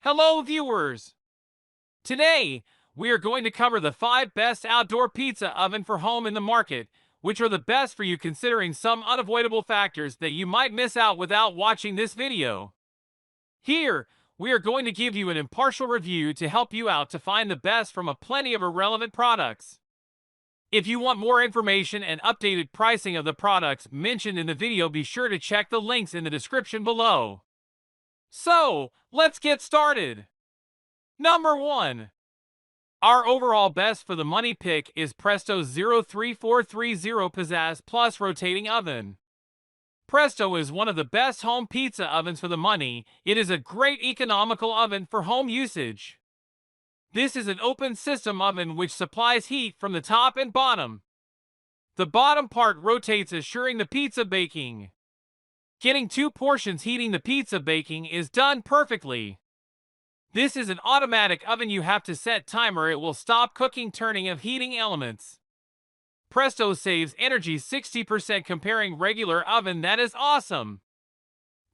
Hello, viewers! Today, we are going to cover the 5 best outdoor pizza oven for home in the market, which are the best for you considering some unavoidable factors that you might miss out without watching this video. Here, we are going to give you an impartial review to help you out to find the best from a plenty of irrelevant products. If you want more information and updated pricing of the products mentioned in the video, be sure to check the links in the description below. So, let's get started. Number 1. Our overall best for the money pick is Presto's 03430 Pizzazz Plus Rotating Oven. Presto is one of the best home pizza ovens for the money. It is a great economical oven for home usage. This is an open system oven which supplies heat from the top and bottom. The bottom part rotates, assuring the pizza baking. Getting 2 portions heating the pizza baking is done perfectly. This is an automatic oven. You have to set timer. It will stop cooking turning of heating elements. Presto saves energy 60% comparing regular oven. That is awesome.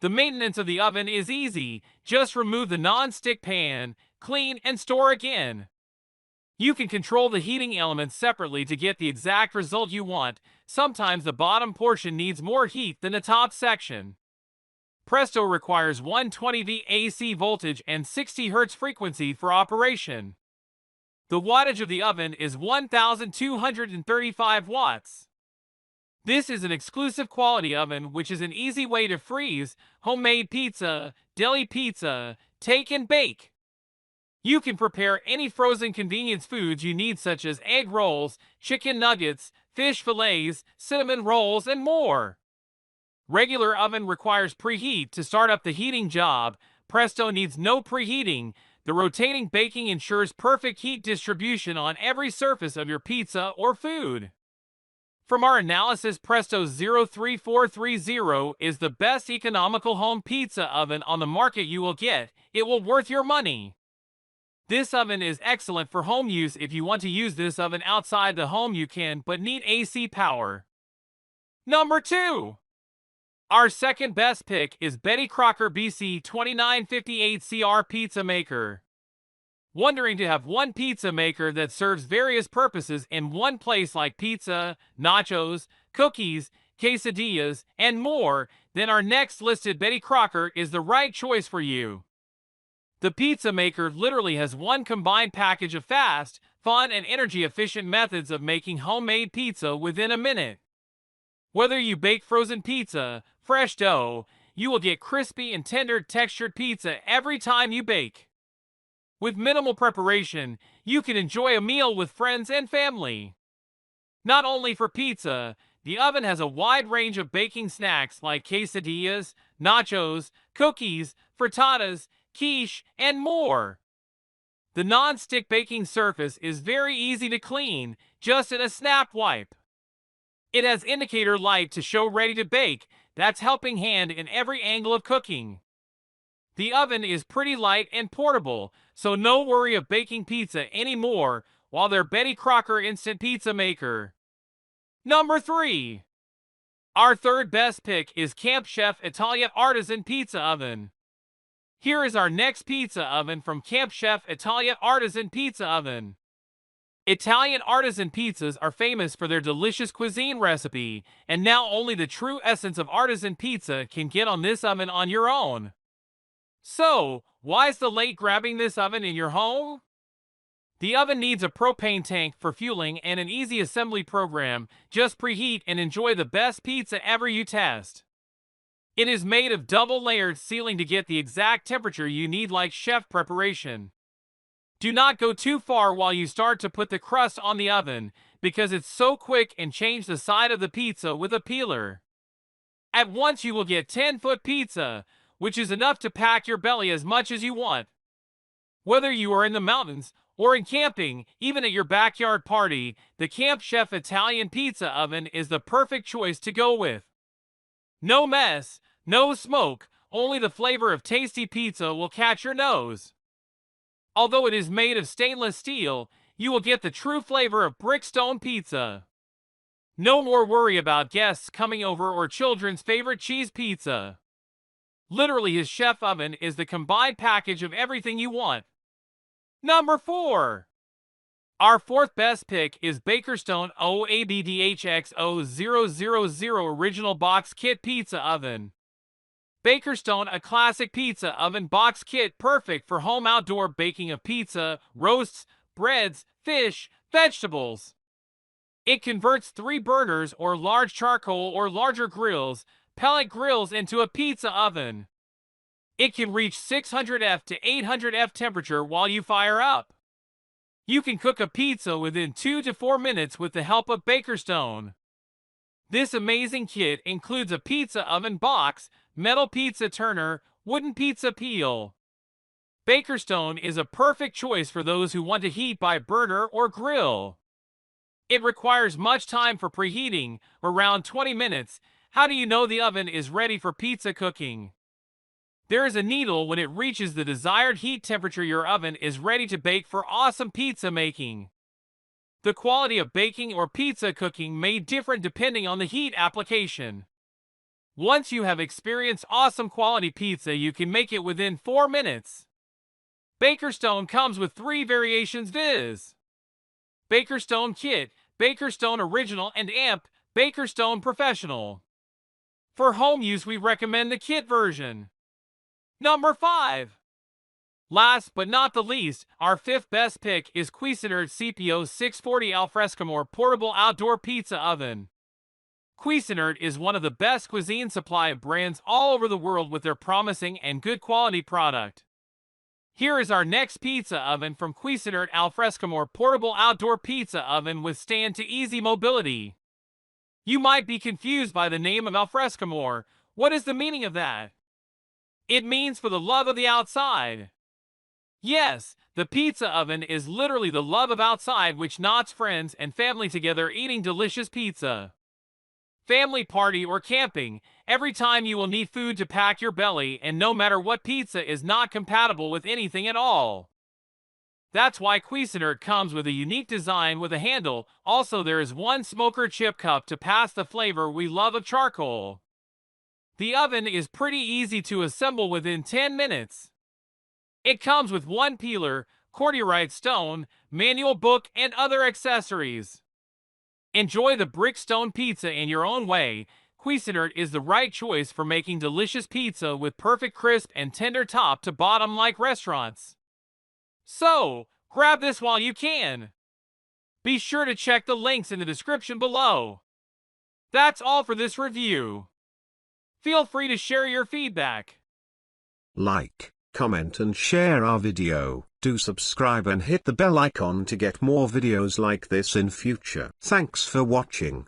The maintenance of the oven is easy. Just remove the non-stick pan, clean, and store again. You can control the heating elements separately to get the exact result you want. Sometimes the bottom portion needs more heat than the top section. Presto requires 120V AC voltage and 60 Hz frequency for operation. The wattage of the oven is 1235 watts. This is an exclusive quality oven which is an easy way to freeze homemade pizza, deli pizza, take and bake. You can prepare any frozen convenience foods you need, such as egg rolls, chicken nuggets, fish fillets, cinnamon rolls, and more. Regular oven requires preheat to start up the heating job. Presto needs no preheating. The rotating baking ensures perfect heat distribution on every surface of your pizza or food. From our analysis, Presto's 03430 is the best economical home pizza oven on the market you will get. It will worth your money. This oven is excellent for home use. If you want to use this oven outside the home, you can, but need AC power. Number 2. Our second best pick is Betty Crocker BC 2958 CR Pizza Maker. Wondering to have one pizza maker that serves various purposes in one place, like pizza, nachos, cookies, quesadillas, and more? Then our next listed Betty Crocker is the right choice for you. The pizza maker literally has one combined package of fast, fun, and energy-efficient methods of making homemade pizza within a minute. Whether you bake frozen pizza, fresh dough, you will get crispy and tender textured pizza every time you bake. With minimal preparation, you can enjoy a meal with friends and family. Not only for pizza, the oven has a wide range of baking snacks like quesadillas, nachos, cookies, frittatas, quiche, and more. The non-stick baking surface is very easy to clean, just in a snap wipe. It has indicator light to show ready to bake. That's helping hand in every angle of cooking. The oven is pretty light and portable, so no worry of baking pizza anymore while their Betty Crocker instant pizza maker. Number 3. Our third best pick is Camp Chef Italia Artisan Pizza Oven. Here is our next pizza oven from Camp Chef Italia Artisan Pizza Oven. Italian artisan pizzas are famous for their delicious cuisine recipe, and now only the true essence of artisan pizza can get on this oven on your own. So, why's the late grabbing this oven in your home? The oven needs a propane tank for fueling and an easy assembly program. Just preheat and enjoy the best pizza ever you test. It is made of double-layered sealing to get the exact temperature you need, like chef preparation. Do not go too far while you start to put the crust on the oven, because it's so quick, and change the side of the pizza with a peeler. At once you will get 10-foot pizza, which is enough to pack your belly as much as you want. Whether you are in the mountains or in camping, even at your backyard party, the Camp Chef Italian Pizza Oven is the perfect choice to go with. No mess, no smoke, only the flavor of tasty pizza will catch your nose. Although it is made of stainless steel, you will get the true flavor of brickstone pizza. No more worry about guests coming over or children's favorite cheese pizza. Literally, his chef oven is the combined package of everything you want. Number 4. Our fourth best pick is BakerStone OABDHX0000 Original Box Kit Pizza Oven. BakerStone, a classic pizza oven box kit perfect for home outdoor baking of pizza, roasts, breads, fish, vegetables. It converts 3 burners or large charcoal or larger grills, pellet grills into a pizza oven. It can reach 600F to 800F temperature while you fire up. You can cook a pizza within 2 to 4 minutes with the help of BakerStone. This amazing kit includes a pizza oven box, metal pizza turner, wooden pizza peel. BakerStone is a perfect choice for those who want to heat by burner or grill. It requires much time for preheating, around 20 minutes. How do you know the oven is ready for pizza cooking? There is a needle when it reaches the desired heat temperature. Your oven is ready to bake for awesome pizza making. The quality of baking or pizza cooking may differ depending on the heat application. Once you have experienced awesome quality pizza, you can make it within 4 minutes. BakerStone comes with 3 variations, viz. BakerStone Kit, BakerStone Original, and AMP, BakerStone Professional. For home use, we recommend the kit version. Number 5. Last but not the least, our 5th best pick is Cuisinart CPO 640 Alfrescamore Portable Outdoor Pizza Oven. Cuisinart is one of the best cuisine supply brands all over the world with their promising and good quality product. Here is our next pizza oven from Cuisinart Alfrescamore Portable Outdoor Pizza Oven with stand to easy mobility. You might be confused by the name of Alfrescamore. What is the meaning of that? It means for the love of the outside. Yes, the pizza oven is literally the love of outside, which knots friends and family together eating delicious pizza. Family party or camping, every time you will need food to pack your belly, and no matter what, pizza is not compatible with anything at all. That's why Cuisinart comes with a unique design with a handle. Also, there is one smoker chip cup to pass the flavor we love of charcoal. The oven is pretty easy to assemble within 10 minutes. It comes with 1 peeler, corduroy stone, manual book, and other accessories. Enjoy the brick stone pizza in your own way. Cuisinart is the right choice for making delicious pizza with perfect crisp and tender top to bottom like restaurants. So, grab this while you can. Be sure to check the links in the description below. That's all for this review. Feel free to share your feedback. Like, comment and share our video. Do subscribe and hit the bell icon to get more videos like this in future. Thanks for watching.